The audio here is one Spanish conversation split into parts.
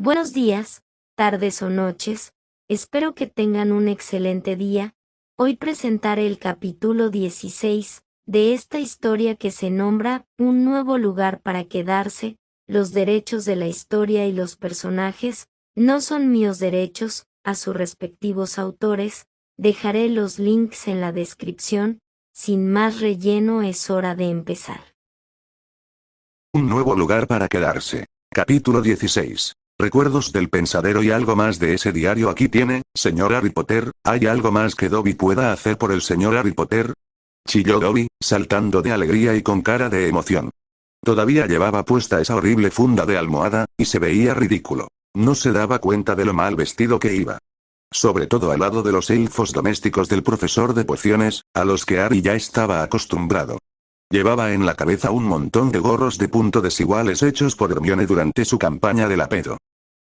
Buenos días, tardes o noches, espero que tengan un excelente día. Hoy presentaré el capítulo 16 de esta historia que se nombra Un nuevo lugar para quedarse. Los derechos de la historia y los personajes no son míos derechos, a sus respectivos autores. Dejaré los links en la descripción. Sin más relleno, es hora de empezar. Un nuevo lugar para quedarse. Capítulo 16. Recuerdos del pensadero y algo más de ese diario. Aquí tiene, señor Harry Potter. ¿Hay algo más que Dobby pueda hacer por el señor Harry Potter?, chilló Dobby, saltando de alegría y con cara de emoción. Todavía llevaba puesta esa horrible funda de almohada, y se veía ridículo. No se daba cuenta de lo mal vestido que iba. Sobre todo al lado de los elfos domésticos del profesor de pociones, a los que Harry ya estaba acostumbrado. Llevaba en la cabeza un montón de gorros de punto desiguales hechos por Hermione durante su campaña de la pedo.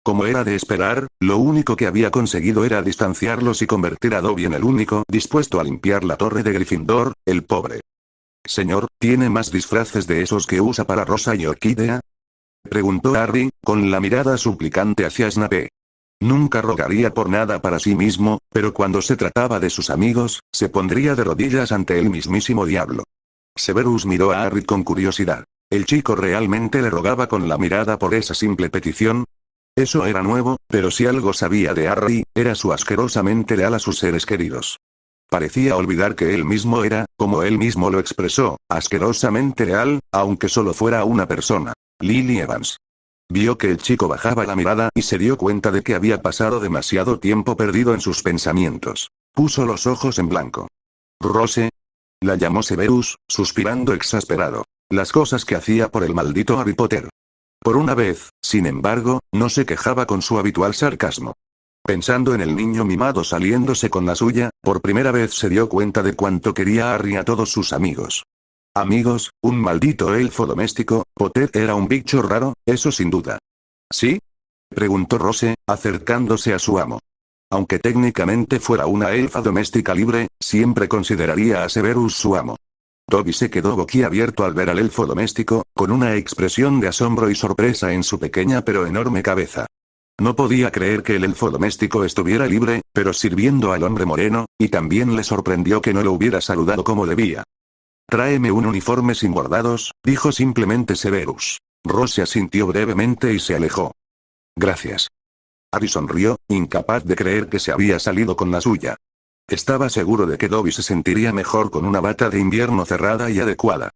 Como era de esperar, lo único que había conseguido era distanciarlos y convertir a Dobby en el único dispuesto a limpiar la torre de Gryffindor, el pobre. «Señor, ¿tiene más disfraces de esos que usa para Rosa y Orquídea?», preguntó Harry, con la mirada suplicante hacia Snape. Nunca rogaría por nada para sí mismo, pero cuando se trataba de sus amigos, se pondría de rodillas ante el mismísimo diablo. Severus miró a Harry con curiosidad. ¿El chico realmente le rogaba con la mirada por esa simple petición? Eso era nuevo, pero si algo sabía de Harry, era su asquerosamente leal a sus seres queridos. Parecía olvidar que él mismo era, como él mismo lo expresó, asquerosamente leal, aunque solo fuera una persona. Lily Evans. Vio que el chico bajaba la mirada y se dio cuenta de que había pasado demasiado tiempo perdido en sus pensamientos. Puso los ojos en blanco. «Rose», la llamó Severus, suspirando exasperado. Las cosas que hacía por el maldito Harry Potter. Por una vez, sin embargo, no se quejaba con su habitual sarcasmo. Pensando en el niño mimado saliéndose con la suya, por primera vez se dio cuenta de cuánto quería Harry a todos sus amigos. Amigos, un maldito elfo doméstico. Potter era un bicho raro, eso sin duda. ¿Sí?, preguntó Rose, acercándose a su amo. Aunque técnicamente fuera una elfa doméstica libre, siempre consideraría a Severus su amo. Dobby se quedó boquiabierto al ver al elfo doméstico, con una expresión de asombro y sorpresa en su pequeña pero enorme cabeza. No podía creer que el elfo doméstico estuviera libre, pero sirviendo al hombre moreno, y también le sorprendió que no lo hubiera saludado como debía. «Tráeme un uniforme sin bordados», dijo simplemente Severus. Rose asintió brevemente y se alejó. «Gracias». Harry sonrió, incapaz de creer que se había salido con la suya. Estaba seguro de que Dobby se sentiría mejor con una bata de invierno cerrada y adecuada.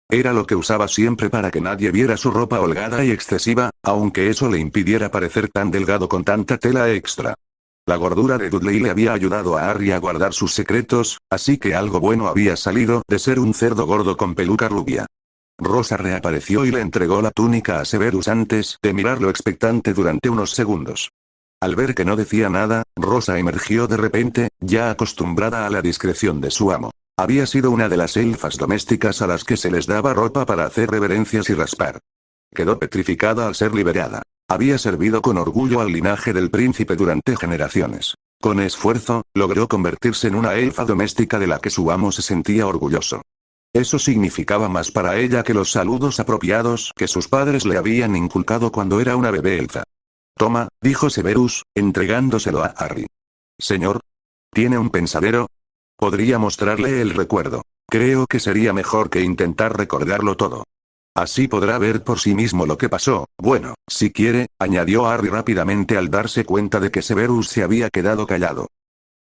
Era lo que usaba siempre para que nadie viera su ropa holgada y excesiva, aunque eso le impidiera parecer tan delgado con tanta tela extra. La gordura de Dudley le había ayudado a Harry a guardar sus secretos, así que algo bueno había salido de ser un cerdo gordo con peluca rubia. Rosa reapareció y le entregó la túnica a Severus antes de mirarlo expectante durante unos segundos. Al ver que no decía nada, Rosa emergió de repente, ya acostumbrada a la discreción de su amo. Había sido una de las elfas domésticas a las que se les daba ropa para hacer reverencias y raspar. Quedó petrificada al ser liberada. Había servido con orgullo al linaje del príncipe durante generaciones. Con esfuerzo, logró convertirse en una elfa doméstica de la que su amo se sentía orgulloso. Eso significaba más para ella que los saludos apropiados que sus padres le habían inculcado cuando era una bebé elfa. «Toma», dijo Severus, entregándoselo a Harry. «Señor, ¿tiene un pensadero? Podría mostrarle el recuerdo. Creo que sería mejor que intentar recordarlo todo. Así podrá ver por sí mismo lo que pasó. Bueno, si quiere», añadió Harry rápidamente al darse cuenta de que Severus se había quedado callado.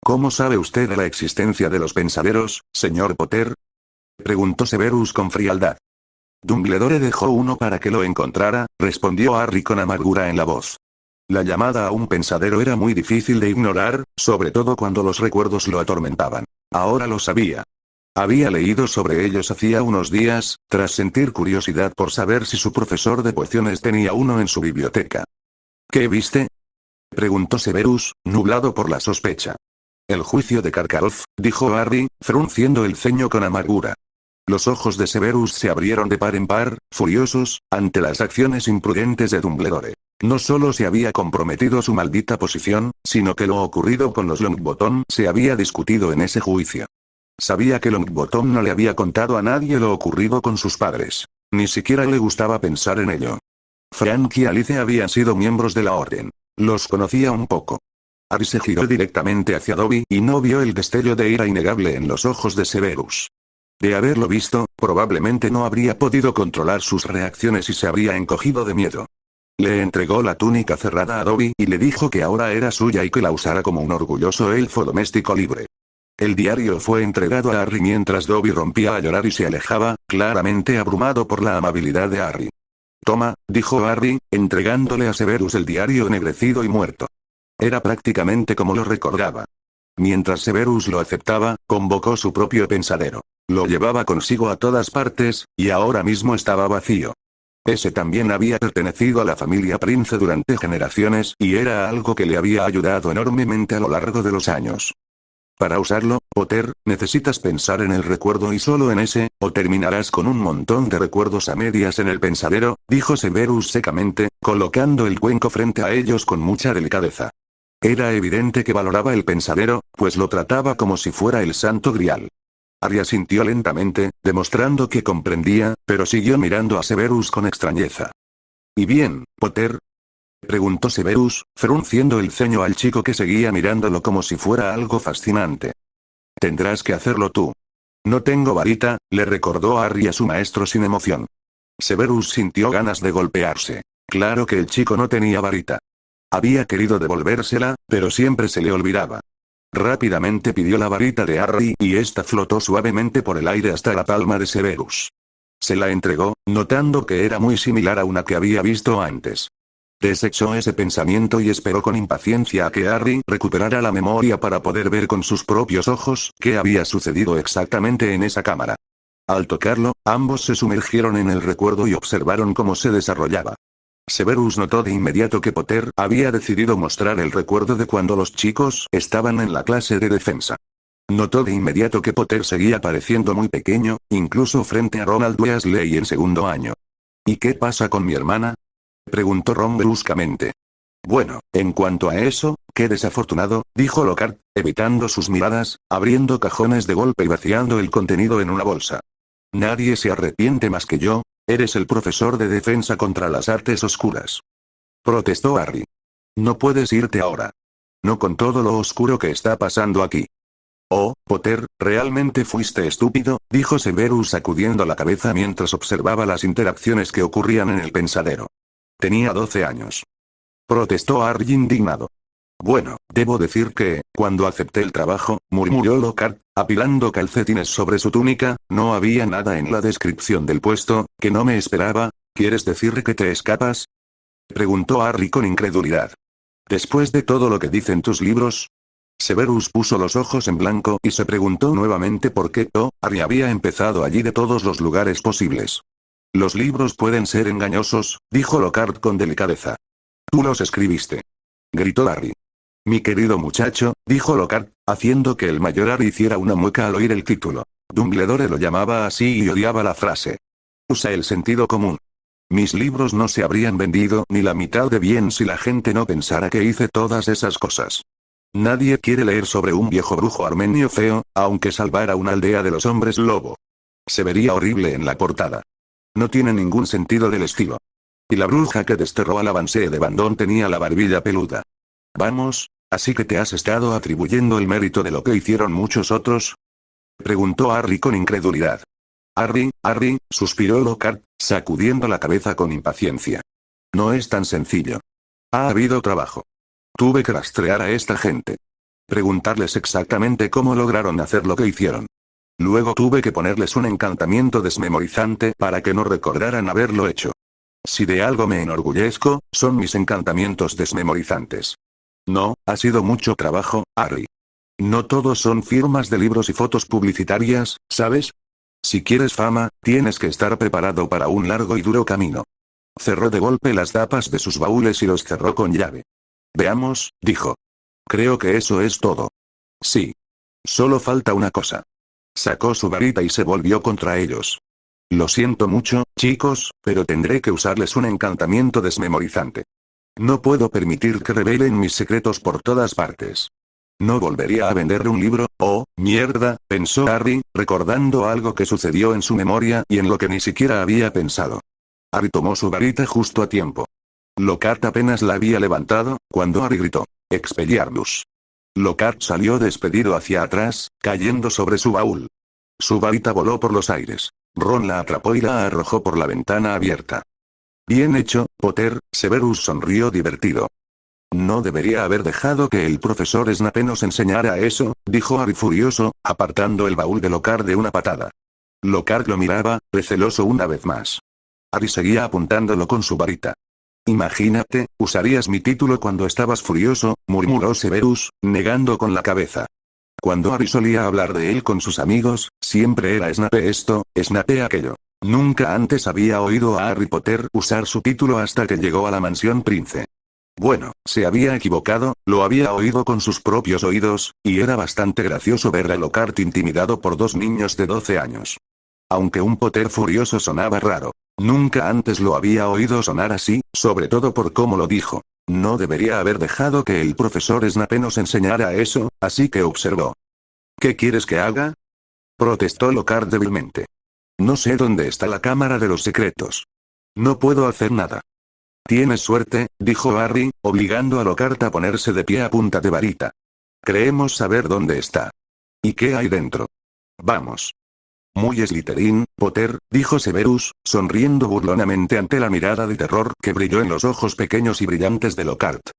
«¿Cómo sabe usted de la existencia de los pensaderos, señor Potter?», preguntó Severus con frialdad. «Dumbledore dejó uno para que lo encontrara», respondió Harry con amargura en la voz. La llamada a un pensadero era muy difícil de ignorar, sobre todo cuando los recuerdos lo atormentaban. Ahora lo sabía. Había leído sobre ellos hacía unos días, tras sentir curiosidad por saber si su profesor de pociones tenía uno en su biblioteca. «¿Qué viste?», preguntó Severus, nublado por la sospecha. «El juicio de Karkaroff», dijo Harry, frunciendo el ceño con amargura. Los ojos de Severus se abrieron de par en par, furiosos, ante las acciones imprudentes de Dumbledore. No solo se había comprometido su maldita posición, sino que lo ocurrido con los Longbottom se había discutido en ese juicio. Sabía que Longbottom no le había contado a nadie lo ocurrido con sus padres. Ni siquiera le gustaba pensar en ello. Frank y Alice habían sido miembros de la orden. Los conocía un poco. Harry se giró directamente hacia Dobby y no vio el destello de ira innegable en los ojos de Severus. De haberlo visto, probablemente no habría podido controlar sus reacciones y se habría encogido de miedo. Le entregó la túnica cerrada a Dobby y le dijo que ahora era suya y que la usara como un orgulloso elfo doméstico libre. El diario fue entregado a Harry mientras Dobby rompía a llorar y se alejaba, claramente abrumado por la amabilidad de Harry. «Toma», dijo Harry, entregándole a Severus el diario ennegrecido y muerto. Era prácticamente como lo recordaba. Mientras Severus lo aceptaba, convocó su propio pensadero. Lo llevaba consigo a todas partes, y ahora mismo estaba vacío. Ese también había pertenecido a la familia Prince durante generaciones, y era algo que le había ayudado enormemente a lo largo de los años. Para usarlo, Potter, necesitas pensar en el recuerdo y solo en ese, o terminarás con un montón de recuerdos a medias en el pensadero, dijo Severus secamente, colocando el cuenco frente a ellos con mucha delicadeza. Era evidente que valoraba el pensadero, pues lo trataba como si fuera el santo grial. Harry asintió lentamente, demostrando que comprendía, pero siguió mirando a Severus con extrañeza. «¿Y bien, Potter?», preguntó Severus, frunciendo el ceño al chico que seguía mirándolo como si fuera algo fascinante. «Tendrás que hacerlo tú». «No tengo varita», le recordó Harry a su maestro sin emoción. Severus sintió ganas de golpearse. Claro que el chico no tenía varita. Había querido devolvérsela, pero siempre se le olvidaba. Rápidamente pidió la varita de Harry y ésta flotó suavemente por el aire hasta la palma de Severus. Se la entregó, notando que era muy similar a una que había visto antes. Desechó ese pensamiento y esperó con impaciencia a que Harry recuperara la memoria para poder ver con sus propios ojos qué había sucedido exactamente en esa cámara. Al tocarlo, ambos se sumergieron en el recuerdo y observaron cómo se desarrollaba. Severus notó de inmediato que Potter había decidido mostrar el recuerdo de cuando los chicos estaban en la clase de defensa. Notó de inmediato que Potter seguía pareciendo muy pequeño, incluso frente a Ronald Weasley en segundo año. «¿Y qué pasa con mi hermana?», preguntó Ron bruscamente. «Bueno, en cuanto a eso, qué desafortunado», dijo Lockhart, evitando sus miradas, abriendo cajones de golpe y vaciando el contenido en una bolsa. «Nadie se arrepiente más que yo. Eres el profesor de defensa contra las artes oscuras», protestó Harry. «No puedes irte ahora. No con todo lo oscuro que está pasando aquí». «Oh, Potter, ¿realmente fuiste estúpido?», dijo Severus sacudiendo la cabeza mientras observaba las interacciones que ocurrían en el pensadero. «Tenía 12 años». Protestó Harry indignado. «Bueno, debo decir que, cuando acepté el trabajo», murmuró Lockhart, apilando calcetines sobre su túnica, «no había nada en la descripción del puesto que no me esperaba». «¿Quieres decir que te escapas?», preguntó Harry con incredulidad. «¿Después de todo lo que dicen tus libros?». Severus puso los ojos en blanco y se preguntó nuevamente por qué Harry había empezado allí de todos los lugares posibles. «Los libros pueden ser engañosos», dijo Lockhart con delicadeza. «Tú los escribiste», gritó Harry. «Mi querido muchacho», dijo Lockhart, haciendo que el mayor Harry hiciera una mueca al oír el título. Dumbledore lo llamaba así y odiaba la frase. «Usa el sentido común. Mis libros no se habrían vendido ni la mitad de bien si la gente no pensara que hice todas esas cosas. Nadie quiere leer sobre un viejo brujo armenio feo, aunque salvara una aldea de los hombres lobo. Se vería horrible en la portada. No tiene ningún sentido del estilo. Y la bruja que desterró al Avancée de Bandón tenía la barbilla peluda. Vamos, ¿así que te has estado atribuyendo el mérito de lo que hicieron muchos otros?», preguntó Harry con incredulidad. «Harry, suspiró Lockhart, sacudiendo la cabeza con impaciencia. «No es tan sencillo. Ha habido trabajo. Tuve que rastrear a esta gente. Preguntarles exactamente cómo lograron hacer lo que hicieron. Luego tuve que ponerles un encantamiento desmemorizante para que no recordaran haberlo hecho. Si de algo me enorgullezco, son mis encantamientos desmemorizantes. No, ha sido mucho trabajo, Harry. No todos son firmas de libros y fotos publicitarias, ¿sabes? Si quieres fama, tienes que estar preparado para un largo y duro camino». Cerró de golpe las tapas de sus baúles y los cerró con llave. «Veamos», dijo. «Creo que eso es todo». «Sí. Solo falta una cosa». Sacó su varita y se volvió contra ellos. «Lo siento mucho, chicos, pero tendré que usarles un encantamiento desmemorizante. No puedo permitir que revelen mis secretos por todas partes. No volvería a venderle un libro». «Oh, mierda», pensó Harry, recordando algo que sucedió en su memoria y en lo que ni siquiera había pensado. Harry tomó su varita justo a tiempo. Lockhart apenas la había levantado, cuando Harry gritó: ¡Expelliarmus! Lockhart salió despedido hacia atrás, cayendo sobre su baúl. Su varita voló por los aires. Ron la atrapó y la arrojó por la ventana abierta. Bien hecho, Potter, Severus sonrió divertido. No debería haber dejado que el profesor Snape nos enseñara eso, dijo Harry furioso, apartando el baúl de Lockhart de una patada. Lockhart lo miraba, receloso una vez más. Harry seguía apuntándolo con su varita. Imagínate, usarías mi título cuando estabas furioso, murmuró Severus, negando con la cabeza. Cuando Harry solía hablar de él con sus amigos, siempre era Snape esto, Snape aquello. Nunca antes había oído a Harry Potter usar su título hasta que llegó a la mansión Prince. Bueno, se había equivocado, lo había oído con sus propios oídos, y era bastante gracioso ver a Lockhart intimidado por dos niños de 12 años. Aunque un Potter furioso sonaba raro. Nunca antes lo había oído sonar así, sobre todo por cómo lo dijo. No debería haber dejado que el profesor Snape nos enseñara eso, así que observó. ¿Qué quieres que haga?, protestó Lockhart débilmente. No sé dónde está la cámara de los secretos. No puedo hacer nada. Tienes suerte, dijo Harry, obligando a Lockhart a ponerse de pie a punta de varita. Creemos saber dónde está. ¿Y qué hay dentro? Vamos. Muy Slytherin, Potter, dijo Severus, sonriendo burlonamente ante la mirada de terror que brilló en los ojos pequeños y brillantes de Lockhart.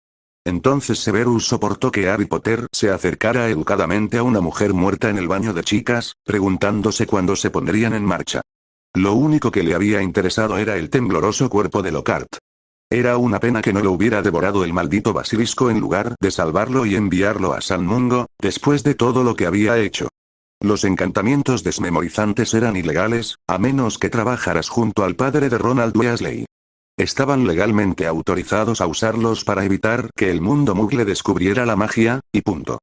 Entonces Severus soportó que Harry Potter se acercara educadamente a una mujer muerta en el baño de chicas, preguntándose cuándo se pondrían en marcha. Lo único que le había interesado era el tembloroso cuerpo de Lockhart. Era una pena que no lo hubiera devorado el maldito basilisco en lugar de salvarlo y enviarlo a San Mungo, después de todo lo que había hecho. Los encantamientos desmemorizantes eran ilegales, a menos que trabajaras junto al padre de Ronald Weasley. Estaban legalmente autorizados a usarlos para evitar que el mundo Muggle descubriera la magia, y punto.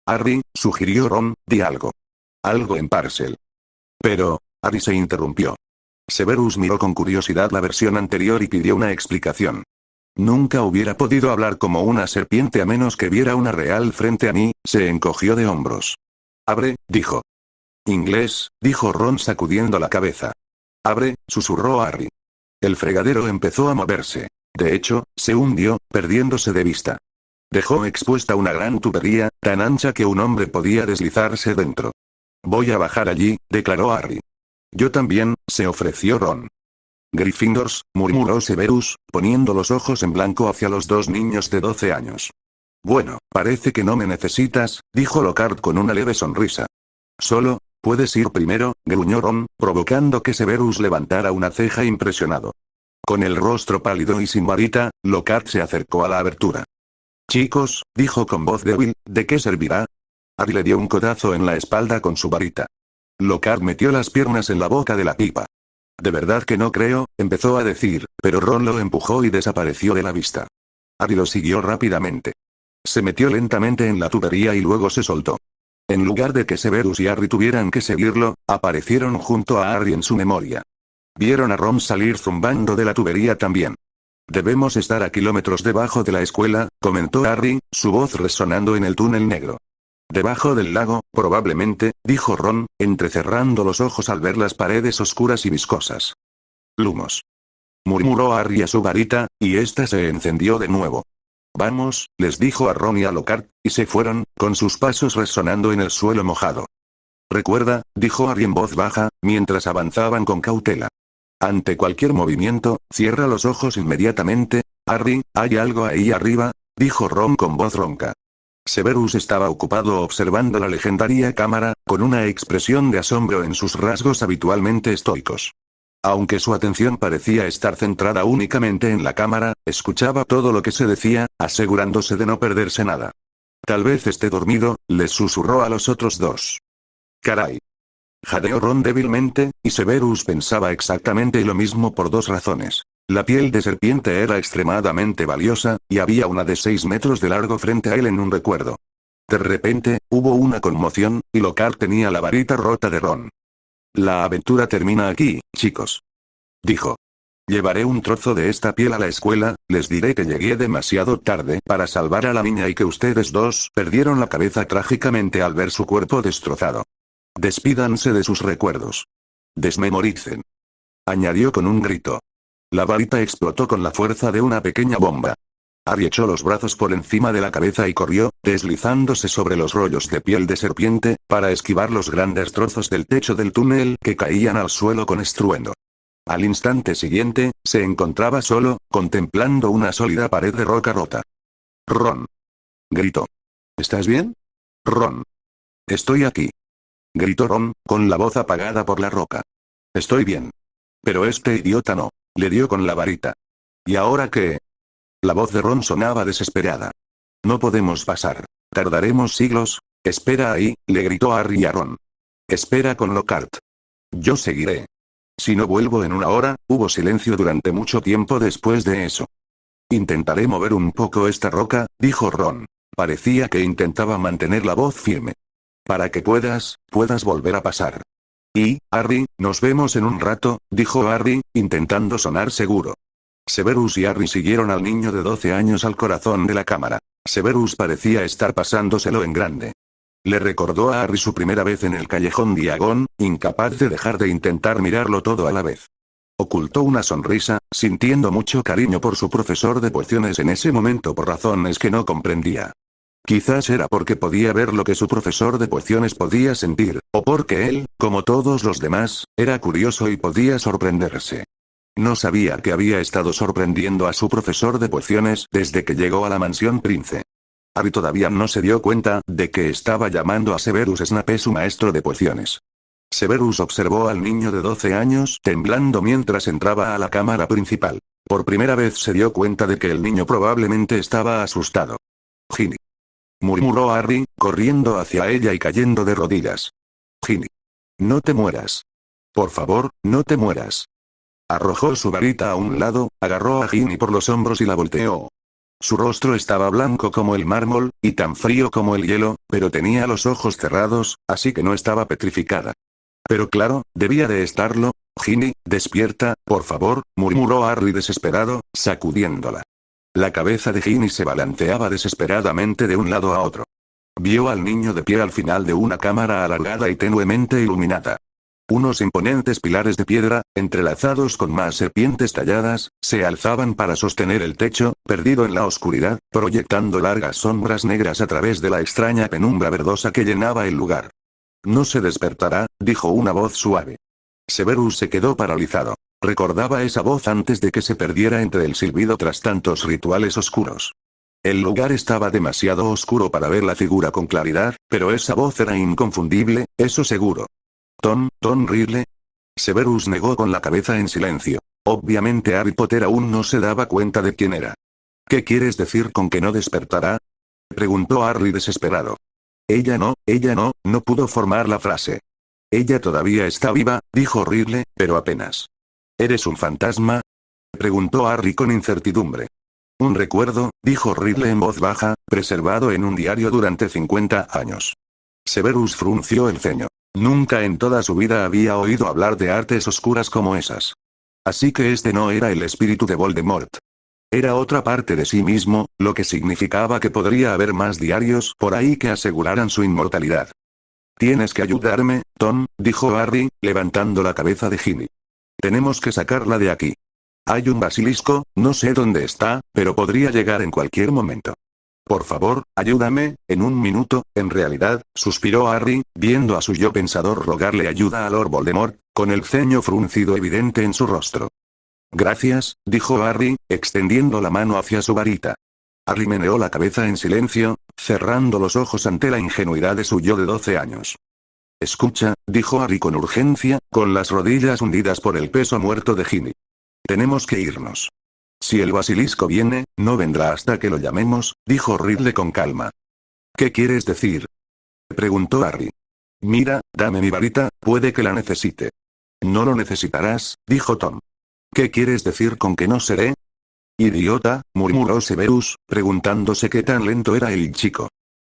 Harry, sugirió Ron, di algo. Algo en Parcel. Pero, Harry se interrumpió. Severus miró con curiosidad la versión anterior y pidió una explicación. Nunca hubiera podido hablar como una serpiente a menos que viera una real frente a mí, se encogió de hombros. Abre, dijo. Inglés, dijo Ron sacudiendo la cabeza. Abre, susurró Harry. El fregadero empezó a moverse. De hecho, se hundió, perdiéndose de vista. Dejó expuesta una gran tubería, tan ancha que un hombre podía deslizarse dentro. Voy a bajar allí, declaró Harry. Yo también, se ofreció Ron. Gryffindors, murmuró Severus, poniendo los ojos en blanco hacia los dos niños de 12 años. Bueno, parece que no me necesitas, dijo Lockhart con una leve sonrisa. Solo, puedes ir primero, gruñó Ron, provocando que Severus levantara una ceja impresionado. Con el rostro pálido y sin varita, Lockhart se acercó a la abertura. Chicos, dijo con voz débil, ¿de qué servirá? Harry le dio un codazo en la espalda con su varita. Lockhart metió las piernas en la boca de la pipa. De verdad que no creo, empezó a decir, pero Ron lo empujó y desapareció de la vista. Harry lo siguió rápidamente. Se metió lentamente en la tubería y luego se soltó. En lugar de que Severus y Harry tuvieran que seguirlo, aparecieron junto a Harry en su memoria. Vieron a Ron salir zumbando de la tubería también. Debemos estar a kilómetros debajo de la escuela, comentó Harry, su voz resonando en el túnel negro. Debajo del lago, probablemente, dijo Ron, entrecerrando los ojos al ver las paredes oscuras y viscosas. Lumos. Murmuró Harry a su varita, y ésta se encendió de nuevo. Vamos, les dijo a Ron y a Lockhart, y se fueron, con sus pasos resonando en el suelo mojado. Recuerda, dijo Harry en voz baja, mientras avanzaban con cautela. Ante cualquier movimiento, cierra los ojos inmediatamente. Harry, hay algo ahí arriba, dijo Ron con voz ronca. Severus estaba ocupado observando la legendaria cámara, con una expresión de asombro en sus rasgos habitualmente estoicos. Aunque su atención parecía estar centrada únicamente en la cámara, escuchaba todo lo que se decía, asegurándose de no perderse nada. Tal vez esté dormido, les susurró a los otros dos. Caray. Jadeó Ron débilmente, y Severus pensaba exactamente lo mismo por dos razones. La piel de serpiente era extremadamente valiosa, y había una de 6 metros de largo frente a él en un recuerdo. De repente, hubo una conmoción, y Lockhart tenía la varita rota de Ron. La aventura termina aquí, chicos. Dijo. Llevaré un trozo de esta piel a la escuela, les diré que llegué demasiado tarde para salvar a la niña y que ustedes dos perdieron la cabeza trágicamente al ver su cuerpo destrozado. Despídanse de sus recuerdos. Desmemoricen. Añadió con un grito. La varita explotó con la fuerza de una pequeña bomba. Harry echó los brazos por encima de la cabeza y corrió, deslizándose sobre los rollos de piel de serpiente, para esquivar los grandes trozos del techo del túnel que caían al suelo con estruendo. Al instante siguiente, se encontraba solo, contemplando una sólida pared de roca rota. «Ron», gritó. «¿Estás bien?» «Ron». «Estoy aquí», gritó Ron, con la voz apagada por la roca. «Estoy bien. Pero este idiota no», le dio con la varita. «¿Y ahora qué?» La voz de Ron sonaba desesperada. «No podemos pasar. Tardaremos siglos». «Espera ahí», le gritó Harry a Ron. «Espera con Lockhart. Yo seguiré». «Si no vuelvo en una hora», hubo silencio durante mucho tiempo después de eso. «Intentaré mover un poco esta roca», dijo Ron. Parecía que intentaba mantener la voz firme. «Para que puedas volver a pasar». «Y, Harry, nos vemos en un rato», dijo Harry, intentando sonar seguro. Severus y Harry siguieron al niño de 12 años al corazón de la cámara. Severus parecía estar pasándoselo en grande. Le recordó a Harry su primera vez en el callejón Diagon, incapaz de dejar de intentar mirarlo todo a la vez. Ocultó una sonrisa, sintiendo mucho cariño por su profesor de pociones en ese momento por razones que no comprendía. Quizás era porque podía ver lo que su profesor de pociones podía sentir, o porque él, como todos los demás, era curioso y podía sorprenderse. No sabía que había estado sorprendiendo a su profesor de pociones desde que llegó a la mansión Prince. Harry todavía no se dio cuenta de que estaba llamando a Severus Snape su maestro de pociones. Severus observó al niño de 12 años temblando mientras entraba a la cámara principal. Por primera vez se dio cuenta de que el niño probablemente estaba asustado. «Ginny», murmuró Harry, corriendo hacia ella y cayendo de rodillas. «Ginny, no te mueras. Por favor, no te mueras». Arrojó su varita a un lado, agarró a Ginny por los hombros y la volteó. Su rostro estaba blanco como el mármol, y tan frío como el hielo, pero tenía los ojos cerrados, así que no estaba petrificada. Pero claro, debía de estarlo. «Ginny, despierta, por favor», murmuró Harry desesperado, sacudiéndola. La cabeza de Ginny se balanceaba desesperadamente de un lado a otro. Vio al niño de pie al final de una cámara alargada y tenuemente iluminada. Unos imponentes pilares de piedra, entrelazados con más serpientes talladas, se alzaban para sostener el techo, perdido en la oscuridad, proyectando largas sombras negras a través de la extraña penumbra verdosa que llenaba el lugar. «No se despertará», dijo una voz suave. Severus se quedó paralizado. Recordaba esa voz antes de que se perdiera entre el silbido tras tantos rituales oscuros. El lugar estaba demasiado oscuro para ver la figura con claridad, pero esa voz era inconfundible, eso seguro. «Tom Riddle». Severus negó con la cabeza en silencio. Obviamente Harry Potter aún no se daba cuenta de quién era. «¿Qué quieres decir con que no despertará?», preguntó Harry desesperado. Ella no pudo formar la frase. «Ella todavía está viva», dijo Riddle, pero apenas. «¿Eres un fantasma?», preguntó Harry con incertidumbre. «Un recuerdo», dijo Riddle en voz baja, preservado en un diario durante 50 años. Severus frunció el ceño. Nunca en toda su vida había oído hablar de artes oscuras como esas. Así que este no era el espíritu de Voldemort. Era otra parte de sí mismo, lo que significaba que podría haber más diarios por ahí que aseguraran su inmortalidad. «Tienes que ayudarme, Tom», dijo Harry, levantando la cabeza de Ginny. «Tenemos que sacarla de aquí. Hay un basilisco, no sé dónde está, pero podría llegar en cualquier momento. Por favor, ayúdame, en un minuto». En realidad, suspiró Harry, viendo a su yo pensador rogarle ayuda a Lord Voldemort, con el ceño fruncido evidente en su rostro. «Gracias», dijo Harry, extendiendo la mano hacia su varita. Harry meneó la cabeza en silencio, cerrando los ojos ante la ingenuidad de su yo de 12 años. «Escucha», dijo Harry con urgencia, con las rodillas hundidas por el peso muerto de Ginny. «Tenemos que irnos. Si el basilisco viene, no vendrá hasta que lo llamemos», dijo Riddle con calma. «¿Qué quieres decir?», preguntó Harry. «Mira, dame mi varita, puede que la necesite». «No lo necesitarás», dijo Tom. «¿Qué quieres decir con que no seré?». «Idiota», murmuró Severus, preguntándose qué tan lento era el chico.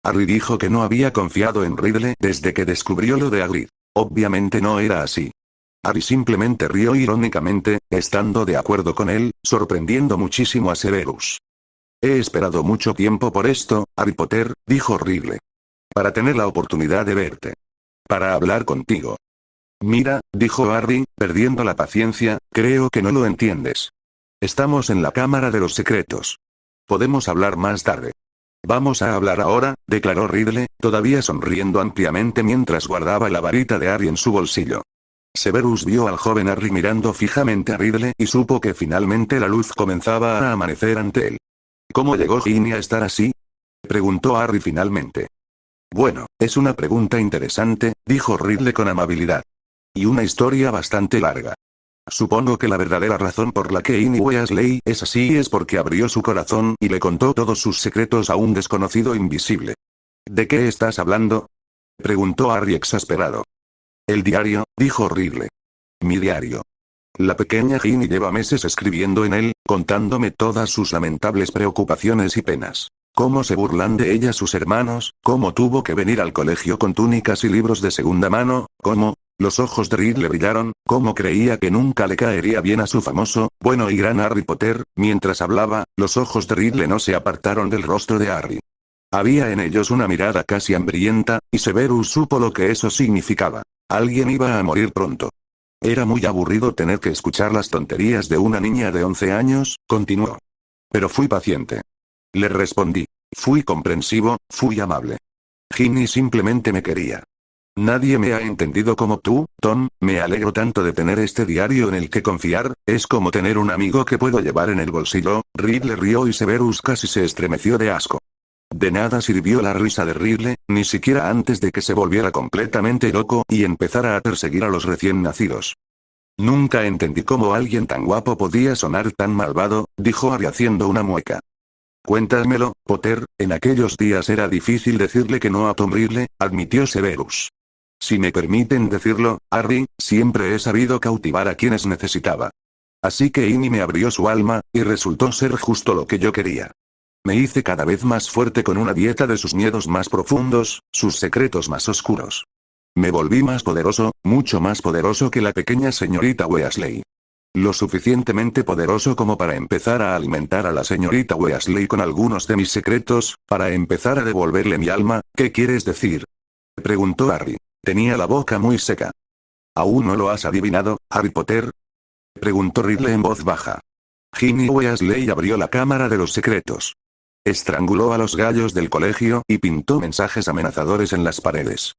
Harry dijo que no había confiado en Riddle desde que descubrió lo de Hagrid. Obviamente no era así. Harry simplemente rió irónicamente, estando de acuerdo con él, sorprendiendo muchísimo a Severus. «He esperado mucho tiempo por esto, Harry Potter», dijo Riddle. «Para tener la oportunidad de verte. Para hablar contigo». «Mira», dijo Harry, perdiendo la paciencia, «creo que no lo entiendes. Estamos en la Cámara de los Secretos. Podemos hablar más tarde. Vamos a hablar ahora, declaró Ridley, todavía sonriendo ampliamente mientras guardaba la varita de Harry en su bolsillo. Severus vio al joven Harry mirando fijamente a Ridley y supo que finalmente la luz comenzaba a amanecer ante él. ¿Cómo llegó Ginny a estar así?, preguntó Harry finalmente. Bueno, es una pregunta interesante, dijo Ridley con amabilidad. Y una historia bastante larga. Supongo que la verdadera razón por la que Ginny Weasley es así es porque abrió su corazón y le contó todos sus secretos a un desconocido invisible. ¿De qué estás hablando?, preguntó Harry exasperado. El diario, dijo Ridley. Mi diario. La pequeña Ginny lleva meses escribiendo en él, contándome todas sus lamentables preocupaciones y penas. Cómo se burlan de ella sus hermanos, cómo tuvo que venir al colegio con túnicas y libros de segunda mano, cómo... Los ojos de Ridley brillaron, cómo creía que nunca le caería bien a su famoso, bueno y gran Harry Potter. Mientras hablaba, los ojos de Ridley no se apartaron del rostro de Harry. Había en ellos una mirada casi hambrienta, y Severus supo lo que eso significaba. Alguien iba a morir pronto. Era muy aburrido tener que escuchar las tonterías de una niña de 11 años, continuó. Pero fui paciente. Le respondí. Fui comprensivo, fui amable. Ginny simplemente me quería. Nadie me ha entendido como tú, Tom. Me alegro tanto de tener este diario en el que confiar, es como tener un amigo que puedo llevar en el bolsillo. Ridley rió y Severus casi se estremeció de asco. De nada sirvió la risa de Ridley, ni siquiera antes de que se volviera completamente loco y empezara a perseguir a los recién nacidos. Nunca entendí cómo alguien tan guapo podía sonar tan malvado, dijo Harry haciendo una mueca. Cuéntamelo, Potter. En aquellos días era difícil decirle que no a Tom Ridley, admitió Severus. Si me permiten decirlo, Harry, siempre he sabido cautivar a quienes necesitaba. Así que Ginny me abrió su alma, y resultó ser justo lo que yo quería. Me hice cada vez más fuerte con una dieta de sus miedos más profundos, sus secretos más oscuros. Me volví más poderoso, mucho más poderoso que la pequeña señorita Weasley. Lo suficientemente poderoso como para empezar a alimentar a la señorita Weasley con algunos de mis secretos, para empezar a devolverle mi alma. ¿Qué quieres decir?, preguntó Harry. Tenía la boca muy seca. ¿Aún no lo has adivinado, Harry Potter?, preguntó Ridley en voz baja. Ginny Weasley abrió la Cámara de los Secretos. Estranguló a los gallos del colegio y pintó mensajes amenazadores en las paredes.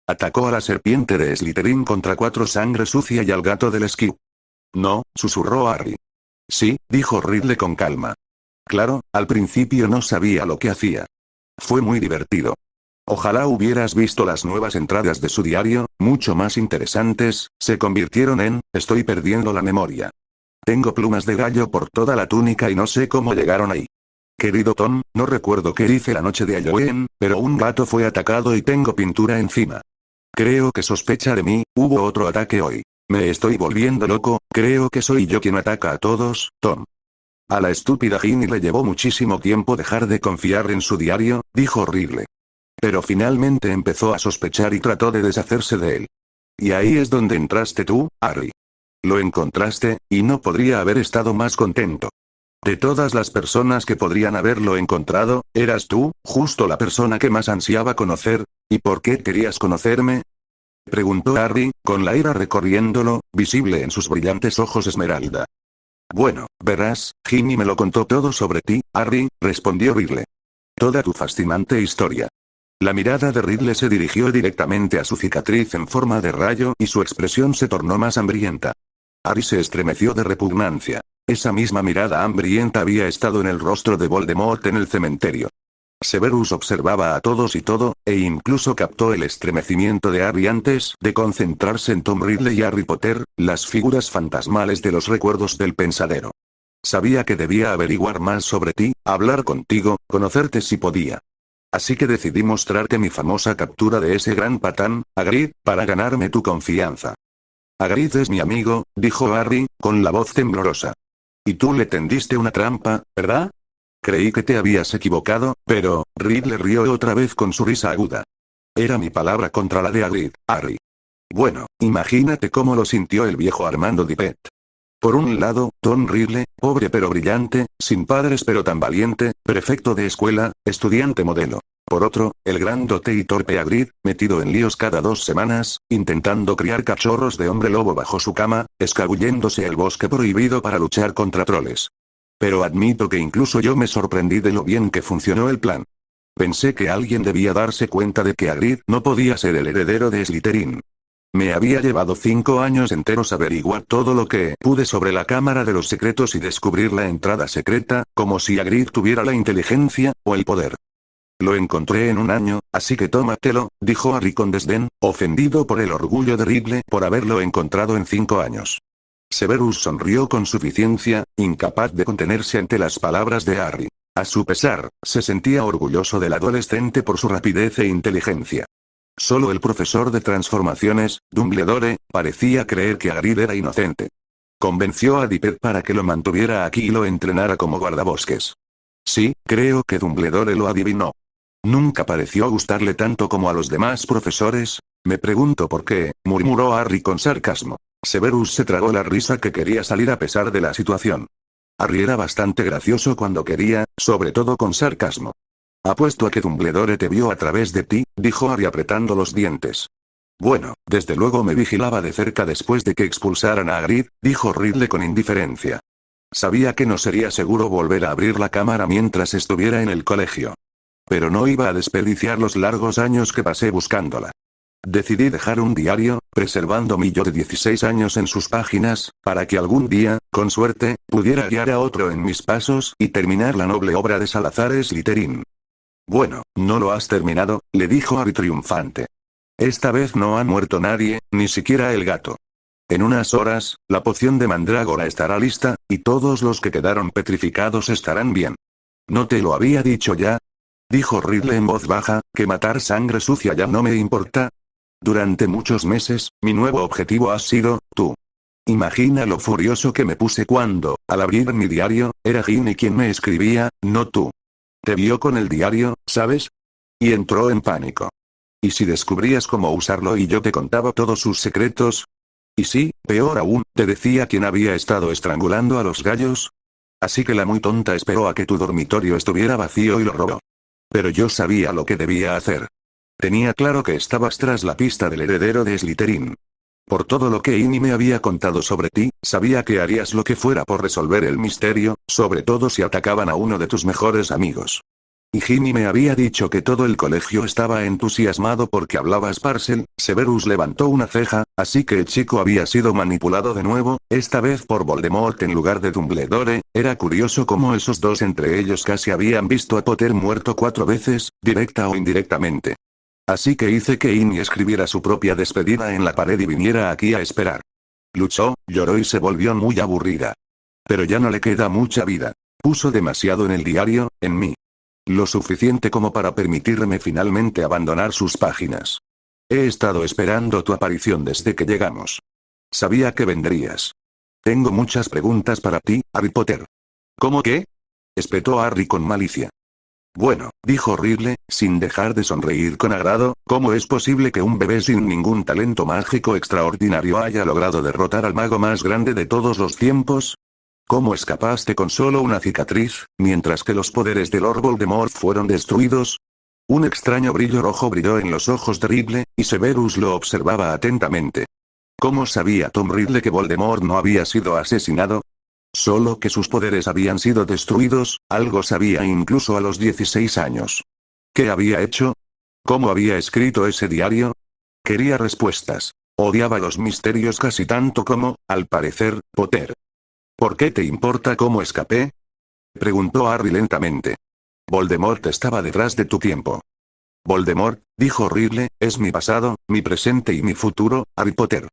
Atacó a la serpiente de Slytherin contra 4 sangre sucia y al gato del Skew. No, susurró Harry. Sí, dijo Ridley con calma. Claro, al principio no sabía lo que hacía. Fue muy divertido. Ojalá hubieras visto las nuevas entradas de su diario, mucho más interesantes. Se convirtieron en, estoy perdiendo la memoria. Tengo plumas de gallo por toda la túnica y no sé cómo llegaron ahí. Querido Tom, no recuerdo qué hice la noche de Halloween, pero un gato fue atacado y tengo pintura encima. Creo que sospecha de mí. Hubo otro ataque hoy. Me estoy volviendo loco. Creo que soy yo quien ataca a todos, Tom. A la estúpida Ginny le llevó muchísimo tiempo dejar de confiar en su diario, dijo Ridley. Pero finalmente empezó a sospechar y trató de deshacerse de él. Y ahí es donde entraste tú, Harry. Lo encontraste, y no podría haber estado más contento. De todas las personas que podrían haberlo encontrado, eras tú, justo la persona que más ansiaba conocer. ¿Y por qué querías conocerme?, preguntó Harry, con la ira recorriéndolo, visible en sus brillantes ojos esmeralda. Bueno, verás, Ginny me lo contó todo sobre ti, Harry, respondió Ridley. Toda tu fascinante historia. La mirada de Ridley se dirigió directamente a su cicatriz en forma de rayo y su expresión se tornó más hambrienta. Harry se estremeció de repugnancia. Esa misma mirada hambrienta había estado en el rostro de Voldemort en el cementerio. Severus observaba a todos y todo, e incluso captó el estremecimiento de Harry antes de concentrarse en Tom Ridley y Harry Potter, las figuras fantasmales de los recuerdos del pensadero. Sabía que debía averiguar más sobre ti, hablar contigo, conocerte si podía. Así que decidí mostrarte mi famosa captura de ese gran patán, Hagrid, para ganarme tu confianza. Hagrid es mi amigo, dijo Harry, con la voz temblorosa. Y tú le tendiste una trampa, ¿verdad? Creí que te habías equivocado, pero... Ridley rió otra vez con su risa aguda. Era mi palabra contra la de Hagrid, Harry. Bueno, imagínate cómo lo sintió el viejo Armando Dippet. Por un lado, Tom Ridley, pobre pero brillante, sin padres pero tan valiente, prefecto de escuela, estudiante modelo. Por otro, el grandote y torpe Hagrid, metido en líos cada 2 semanas, intentando criar cachorros de hombre lobo bajo su cama, escabulléndose el bosque prohibido para luchar contra troles. Pero admito que incluso yo me sorprendí de lo bien que funcionó el plan. Pensé que alguien debía darse cuenta de que Hagrid no podía ser el heredero de Slytherin. Me había llevado 5 años enteros averiguar todo lo que pude sobre la Cámara de los Secretos y descubrir la entrada secreta, como si Hagrid tuviera la inteligencia, o el poder. Lo encontré en 1 año, así que tómatelo, dijo Harry con desdén, ofendido por el orgullo de Ridley por haberlo encontrado en 5 años. Severus sonrió con suficiencia, incapaz de contenerse ante las palabras de Harry. A su pesar, se sentía orgulloso del adolescente por su rapidez e inteligencia. Solo el profesor de transformaciones, Dumbledore, parecía creer que Hagrid era inocente. Convenció a Dippet para que lo mantuviera aquí y lo entrenara como guardabosques. Sí, creo que Dumbledore lo adivinó. Nunca pareció gustarle tanto como a los demás profesores. Me pregunto por qué, murmuró Harry con sarcasmo. Severus se tragó la risa que quería salir a pesar de la situación. Harry era bastante gracioso cuando quería, sobre todo con sarcasmo. Apuesto a que Dumbledore te vio a través de ti, dijo Harry apretando los dientes. Bueno, desde luego me vigilaba de cerca después de que expulsaran a Hagrid, dijo Ridley con indiferencia. Sabía que no sería seguro volver a abrir la cámara mientras estuviera en el colegio. Pero no iba a desperdiciar los largos años que pasé buscándola. Decidí dejar un diario, preservando mi yo de 16 años en sus páginas, para que algún día, con suerte, pudiera guiar a otro en mis pasos y terminar la noble obra de Salazar Slytherin. Bueno, no lo has terminado, le dijo Harry triunfante. Esta vez no ha muerto nadie, ni siquiera el gato. En unas horas, la poción de mandrágora estará lista, y todos los que quedaron petrificados estarán bien. ¿No te lo había dicho ya? Dijo Ridley en voz baja, que matar sangre sucia ya no me importa. Durante muchos meses, mi nuevo objetivo ha sido, tú. Imagina lo furioso que me puse cuando, al abrir mi diario, era Ginny quien me escribía, no tú. Te vio con el diario, ¿sabes? Y entró en pánico. ¿Y si descubrías cómo usarlo y yo te contaba todos sus secretos? Y sí, peor aún, te decía quién había estado estrangulando a los gallos. Así que la muy tonta esperó a que tu dormitorio estuviera vacío y lo robó. Pero yo sabía lo que debía hacer. Tenía claro que estabas tras la pista del heredero de Slytherin. Por todo lo que Ginny me había contado sobre ti, sabía que harías lo que fuera por resolver el misterio, sobre todo si atacaban a uno de tus mejores amigos. Y Ginny me había dicho que todo el colegio estaba entusiasmado porque hablabas Parcel. Severus levantó una ceja, así que el chico había sido manipulado de nuevo, esta vez por Voldemort en lugar de Dumbledore. Era curioso cómo esos dos entre ellos casi habían visto a Potter muerto 4 veces, directa o indirectamente. Así que hice que Ginny escribiera su propia despedida en la pared y viniera aquí a esperar. Luchó, lloró y se volvió muy aburrida. Pero ya no le queda mucha vida. Puso demasiado en el diario, en mí. Lo suficiente como para permitirme finalmente abandonar sus páginas. He estado esperando tu aparición desde que llegamos. Sabía que vendrías. Tengo muchas preguntas para ti, Harry Potter. ¿Cómo qué? Espetó Harry con malicia. Bueno, dijo Ridley, sin dejar de sonreír con agrado, ¿cómo es posible que un bebé sin ningún talento mágico extraordinario haya logrado derrotar al mago más grande de todos los tiempos? ¿Cómo escapaste con solo una cicatriz, mientras que los poderes de Lord Voldemort fueron destruidos? Un extraño brillo rojo brilló en los ojos de Ridley, y Severus lo observaba atentamente. ¿Cómo sabía Tom Ridley que Voldemort no había sido asesinado? Solo que sus poderes habían sido destruidos, algo sabía incluso a los 16 años. ¿Qué había hecho? ¿Cómo había escrito ese diario? Quería respuestas. Odiaba los misterios casi tanto como, al parecer, Potter. ¿Por qué te importa cómo escapé? Preguntó Harry lentamente. Voldemort estaba detrás de tu tiempo. Voldemort, dijo Ridley, es mi pasado, mi presente y mi futuro, Harry Potter.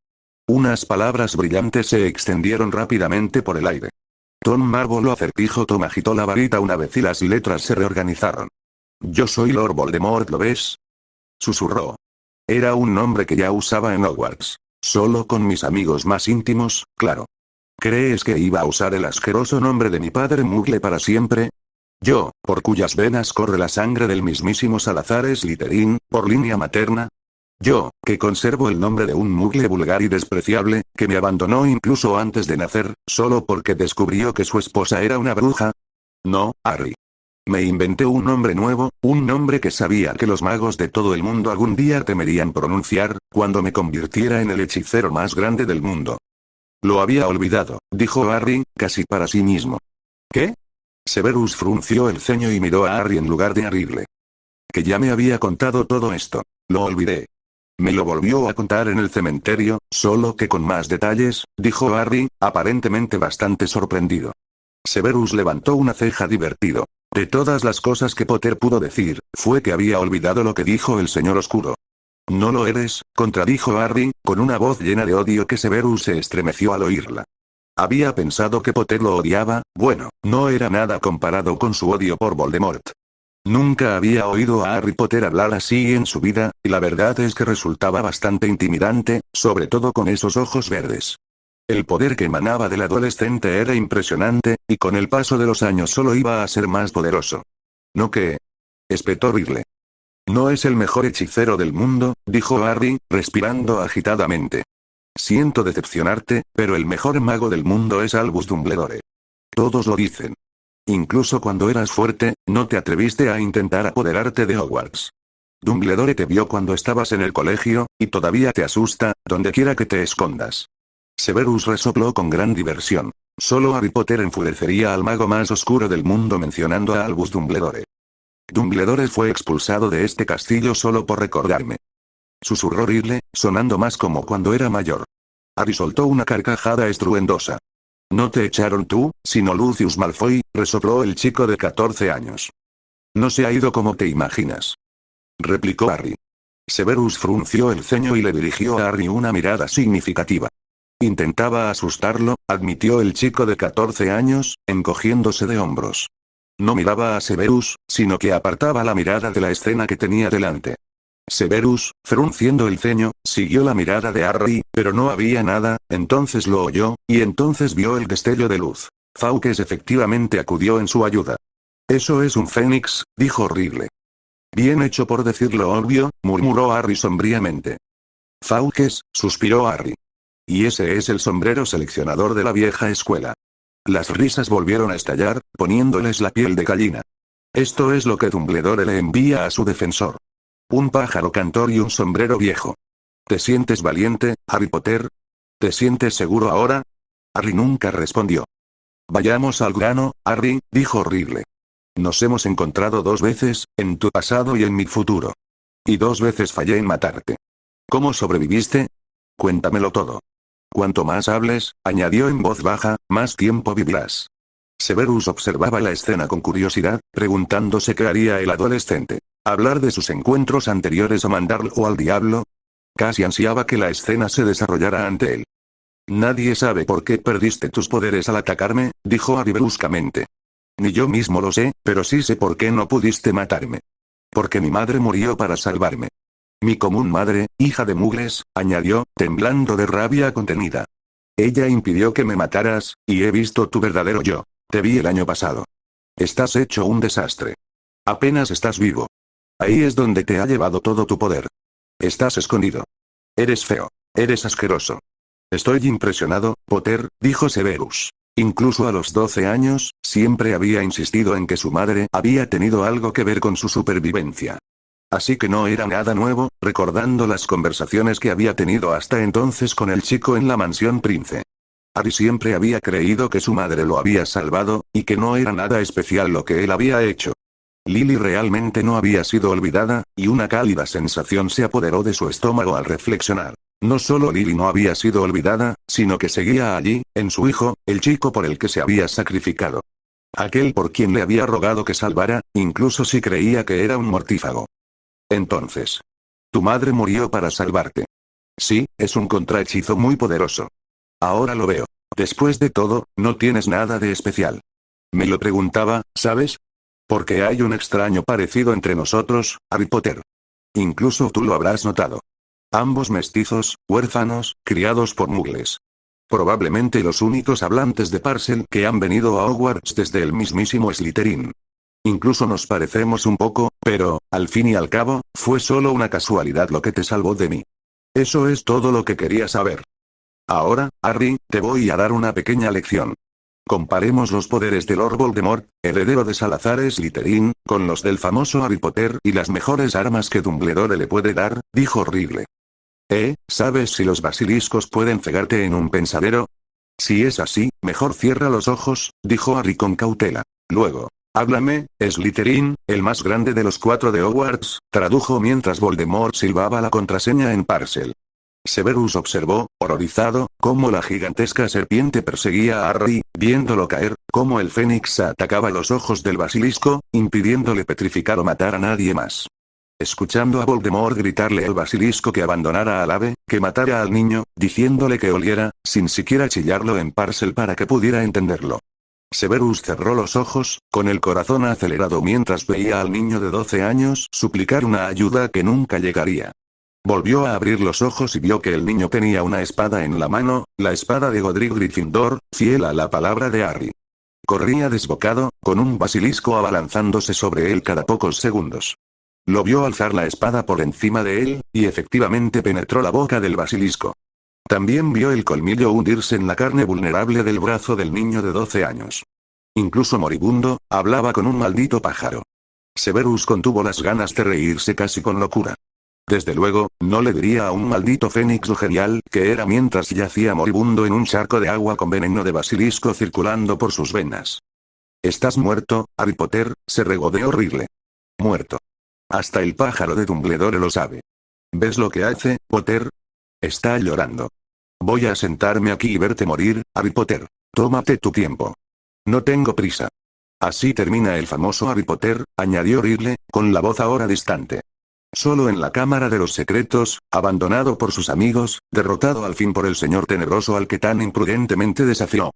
Unas palabras brillantes se extendieron rápidamente por el aire. Tom Marvolo acertijo. Tom agitó la varita una vez y las letras se reorganizaron. Yo soy Lord Voldemort, ¿lo ves? Susurró. Era un nombre que ya usaba en Hogwarts. Solo con mis amigos más íntimos, claro. ¿Crees que iba a usar el asqueroso nombre de mi padre Muggle para siempre? Yo, por cuyas venas corre la sangre del mismísimo Salazar Slytherin, por línea materna. Yo, que conservo el nombre de un Muggle vulgar y despreciable, que me abandonó incluso antes de nacer, solo porque descubrió que su esposa era una bruja. No, Harry. Me inventé un nombre nuevo, un nombre que sabía que los magos de todo el mundo algún día temerían pronunciar, cuando me convirtiera en el hechicero más grande del mundo. Lo había olvidado, dijo Harry, casi para sí mismo. ¿Qué? Severus frunció el ceño y miró a Harry en lugar de a Ridley. Que ya me había contado todo esto. Lo olvidé. Me lo volvió a contar en el cementerio, solo que con más detalles, dijo Harry, aparentemente bastante sorprendido. Severus levantó una ceja divertido. De todas las cosas que Potter pudo decir, fue que había olvidado lo que dijo el señor oscuro. No lo eres, contradijo Harry, con una voz llena de odio que Severus se estremeció al oírla. Había pensado que Potter lo odiaba, bueno, no era nada comparado con su odio por Voldemort. Nunca había oído a Harry Potter hablar así en su vida, y la verdad es que resultaba bastante intimidante, sobre todo con esos ojos verdes. El poder que emanaba del adolescente era impresionante, y con el paso de los años solo iba a ser más poderoso. ¿No qué? Espetó Ridley. No es el mejor hechicero del mundo, dijo Harry, respirando agitadamente. Siento decepcionarte, pero el mejor mago del mundo es Albus Dumbledore. Todos lo dicen. Incluso cuando eras fuerte, no te atreviste a intentar apoderarte de Hogwarts. Dumbledore te vio cuando estabas en el colegio, y todavía te asusta, donde quiera que te escondas. Severus resopló con gran diversión. Solo Harry Potter enfurecería al mago más oscuro del mundo mencionando a Albus Dumbledore. Dumbledore fue expulsado de este castillo solo por recordarme. Susurró Ridley, sonando más como cuando era mayor. Harry soltó una carcajada estruendosa. No te echaron tú, sino Lucius Malfoy, resopló el chico de 14 años. No se ha ido como te imaginas. Replicó Harry. Severus frunció el ceño y le dirigió a Harry una mirada significativa. Intentaba asustarlo, admitió el chico de 14 años, encogiéndose de hombros. No miraba a Severus, sino que apartaba la mirada de la escena que tenía delante. Severus, frunciendo el ceño, siguió la mirada de Harry, pero no había nada, entonces lo oyó, y entonces vio el destello de luz. Fawkes efectivamente acudió en su ayuda. Eso es un fénix, dijo Ridley. Bien hecho por decir lo obvio, murmuró Harry sombríamente. Fawkes, suspiró Harry. Y ese es el sombrero seleccionador de la vieja escuela. Las risas volvieron a estallar, poniéndoles la piel de gallina. Esto es lo que Dumbledore le envía a su defensor. Un pájaro cantor y un sombrero viejo. ¿Te sientes valiente, Harry Potter? ¿Te sientes seguro ahora? Harry nunca respondió. Vayamos al grano, Harry, dijo Ridley. Nos hemos encontrado 2 veces, en tu pasado y en mi futuro. Y 2 veces fallé en matarte. ¿Cómo sobreviviste? Cuéntamelo todo. Cuanto más hables, añadió en voz baja, más tiempo vivirás. Severus observaba la escena con curiosidad, preguntándose qué haría el adolescente. ¿Hablar de sus encuentros anteriores o mandarlo al diablo? Casi ansiaba que la escena se desarrollara ante él. Nadie sabe por qué perdiste tus poderes al atacarme, dijo Harry bruscamente. Ni yo mismo lo sé, pero sí sé por qué no pudiste matarme. Porque mi madre murió para salvarme. Mi común madre, hija de mugles, añadió, temblando de rabia contenida. Ella impidió que me mataras, y he visto tu verdadero yo. Te vi el año pasado. Estás hecho un desastre. Apenas estás vivo. Ahí es donde te ha llevado todo tu poder. Estás escondido. Eres feo. Eres asqueroso. Estoy impresionado, Potter, dijo Severus. Incluso a los 12 años, siempre había insistido en que su madre había tenido algo que ver con su supervivencia. Así que no era nada nuevo, recordando las conversaciones que había tenido hasta entonces con el chico en la mansión Prince. Harry siempre había creído que su madre lo había salvado, y que no era nada especial lo que él había hecho. Lily realmente no había sido olvidada, y una cálida sensación se apoderó de su estómago al reflexionar. No solo Lily no había sido olvidada, sino que seguía allí, en su hijo, el chico por el que se había sacrificado. Aquel por quien le había rogado que salvara, incluso si creía que era un mortífago. Entonces. Tu madre murió para salvarte. Sí, es un contrahechizo muy poderoso. Ahora lo veo. Después de todo, no tienes nada de especial. Me lo preguntaba, ¿sabes? Porque hay un extraño parecido entre nosotros, Harry Potter. Incluso tú lo habrás notado. Ambos mestizos, huérfanos, criados por mugles. Probablemente los únicos hablantes de Parcel que han venido a Hogwarts desde el mismísimo Slytherin. Incluso nos parecemos un poco, pero, al fin y al cabo, fue solo una casualidad lo que te salvó de mí. Eso es todo lo que quería saber. Ahora, Harry, te voy a dar una pequeña lección. Comparemos los poderes de Lord Voldemort, heredero de Salazar Slytherin, con los del famoso Harry Potter y las mejores armas que Dumbledore le puede dar, dijo Ridley. ¿Sabes si los basiliscos pueden cegarte en un pensadero? Si es así, mejor cierra los ojos, dijo Harry con cautela. Luego, háblame, Slytherin, el más grande de los 4 de Hogwarts, tradujo mientras Voldemort silbaba la contraseña en Parcel. Severus observó, horrorizado, cómo la gigantesca serpiente perseguía a Harry, viéndolo caer, cómo el fénix atacaba los ojos del basilisco, impidiéndole petrificar o matar a nadie más. Escuchando a Voldemort gritarle al basilisco que abandonara al ave, que matara al niño, diciéndole que oliera, sin siquiera chillarlo en Parcel para que pudiera entenderlo. Severus cerró los ojos, con el corazón acelerado mientras veía al niño de 12 años suplicar una ayuda que nunca llegaría. Volvió a abrir los ojos y vio que el niño tenía una espada en la mano, la espada de Godric Gryffindor, fiel a la palabra de Harry. Corría desbocado, con un basilisco abalanzándose sobre él cada pocos segundos. Lo vio alzar la espada por encima de él, y efectivamente penetró la boca del basilisco. También vio el colmillo hundirse en la carne vulnerable del brazo del niño de 12 años. Incluso moribundo, hablaba con un maldito pájaro. Severus contuvo las ganas de reírse casi con locura. Desde luego, no le diría a un maldito fénix lo genial que era mientras yacía moribundo en un charco de agua con veneno de basilisco circulando por sus venas. «Estás muerto, Harry Potter», se regodeó Ridley. «Muerto. Hasta el pájaro de Dumbledore lo sabe. ¿Ves lo que hace, Potter? Está llorando. Voy a sentarme aquí y verte morir, Harry Potter. Tómate tu tiempo. No tengo prisa». Así termina el famoso Harry Potter, añadió Ridley, con la voz ahora distante. Solo en la Cámara de los Secretos, abandonado por sus amigos, derrotado al fin por el señor tenebroso al que tan imprudentemente desafió.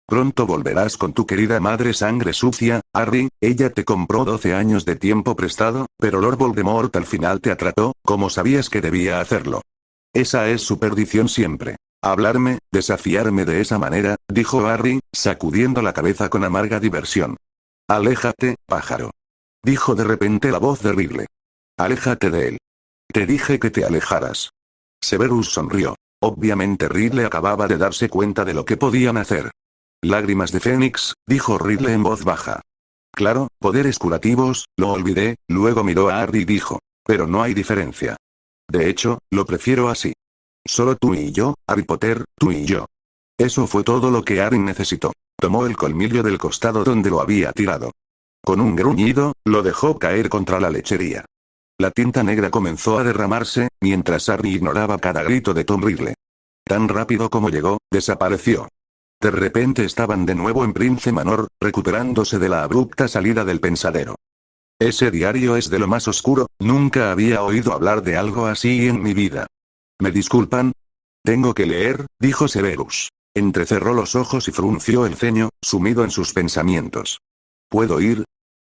Pronto volverás con tu querida madre sangre sucia, Harry, ella te compró 12 años de tiempo prestado, pero Lord Voldemort al final te atrató, como sabías que debía hacerlo. Esa es su perdición siempre. Hablarme, desafiarme de esa manera, dijo Harry, sacudiendo la cabeza con amarga diversión. Aléjate, pájaro. Dijo de repente la voz de Ridley. Aléjate de él. Te dije que te alejaras. Severus sonrió. Obviamente Ridley acababa de darse cuenta de lo que podían hacer. Lágrimas de Fénix, dijo Ridley en voz baja. Claro, poderes curativos, lo olvidé, luego miró a Harry y dijo. Pero no hay diferencia. De hecho, lo prefiero así. Solo tú y yo, Harry Potter, tú y yo. Eso fue todo lo que Harry necesitó. Tomó el colmillo del costado donde lo había tirado. Con un gruñido, lo dejó caer contra la lechería. La tinta negra comenzó a derramarse, mientras Harry ignoraba cada grito de Tom Ridley. Tan rápido como llegó, desapareció. De repente estaban de nuevo en Prince Manor, recuperándose de la abrupta salida del pensadero. Ese diario es de lo más oscuro, nunca había oído hablar de algo así en mi vida. ¿Me disculpan? Tengo que leer, dijo Severus. Entrecerró los ojos y frunció el ceño, sumido en sus pensamientos. ¿Puedo ir?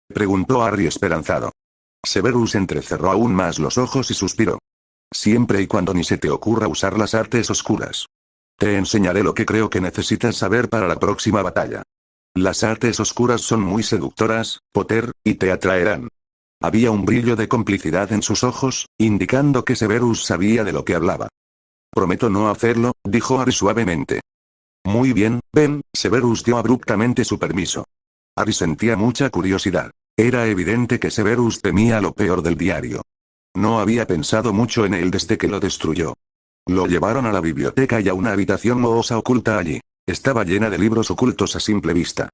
Preguntó Harry esperanzado. Severus entrecerró aún más los ojos y suspiró. Siempre y cuando ni se te ocurra usar las artes oscuras. Te enseñaré lo que creo que necesitas saber para la próxima batalla. Las artes oscuras son muy seductoras, Potter, y te atraerán. Había un brillo de complicidad en sus ojos, indicando que Severus sabía de lo que hablaba. Prometo no hacerlo, dijo Harry suavemente. Muy bien, ven, Severus dio abruptamente su permiso. Harry sentía mucha curiosidad. Era evidente que Severus temía lo peor del diario. No había pensado mucho en él desde que lo destruyó. Lo llevaron a la biblioteca y a una habitación mohosa oculta allí. Estaba llena de libros ocultos a simple vista.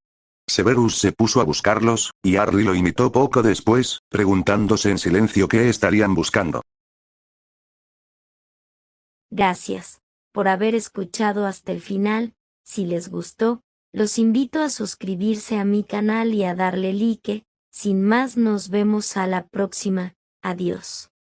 Severus se puso a buscarlos, y Harry lo imitó poco después, preguntándose en silencio qué estarían buscando. Gracias por haber escuchado hasta el final. Si les gustó, los invito a suscribirse a mi canal y a darle like. Sin más, nos vemos a la próxima. Adiós.